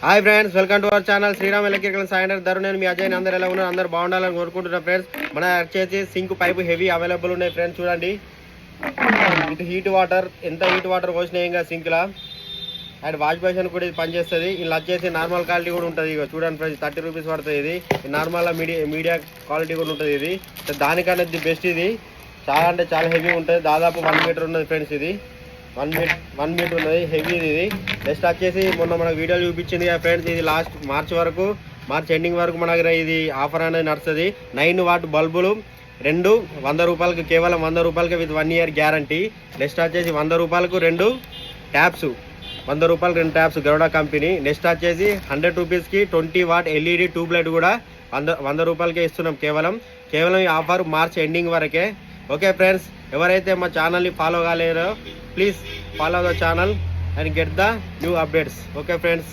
Hi friends, welcome to our channel Sriram electrical సాయంత్రం ధర. నేను మీ అజయ్. అందరూ ఎలా ఉన్నారు? అందరూ బాగుండాలని కోరుకుంటున్నా ఫ్రెండ్స్. మన వచ్చేసి సింక్ పైపు హెవీ అవైలబుల్ ఉన్నాయి ఫ్రెండ్స్. చూడండి, ఇది హీట్ వాటర్, ఎంత హీట్ వాటర్ పోసినా ఇంకా సింక్లా. అండ్ వాష్ బేసిన్ కూడా ఇది పనిచేస్తుంది. ఇలా వచ్చేసి నార్మల్ క్వాలిటీ కూడా ఉంటుంది. ఇక చూడండి ఫ్రెండ్స్, 30 రూపీస్ పడుతుంది. ఇది నార్మల్ మీడియా క్వాలిటీ కూడా ఉంటుంది. ఇది దానికన్నా ఇది బెస్ట్. ఇది చాలా అంటే చాలా హెవీ ఉంటుంది. దాదాపు 1 మీటర్ ఉన్నది ఫ్రెండ్స్. ఇది 1 మీటర్ ఉన్నది, హెవీ ఇది. నెక్స్ట్ వచ్చేసి మొన్న మనకు వీడియోలు చూపించింది కదా ఫ్రెండ్స్. ఇది లాస్ట్ మార్చ్ ఎండింగ్ వరకు మన దగ్గర ఇది ఆఫర్ అనేది నడుస్తుంది. 9 వాట్ బల్బులు 2 100 రూపాయలకి, కేవలం 100 రూపాయలకి విత్ 1 ఇయర్ గ్యారంటీ. నెక్స్ట్ వచ్చేసి 100 రూపాయలకు 2 ట్యాప్స్, 100 రూపాయలకు 2 ట్యాప్స్ గరుడా కంపెనీ. నెక్స్ట్ వచ్చేసి 100 రూపీస్కి 20 వాట్ ఎల్ఈడి ట్యూబ్ లైట్ కూడా 100 రూపాయలకే ఇస్తున్నాం. కేవలం ఈ ఆఫర్ మార్చ్ ఎండింగ్ వరకే. ఓకే ఫ్రెండ్స్, ఎవరైతే మా ఛానల్ని ఫాలో కాలేరో please follow the channel and get the new updates. Okay friends.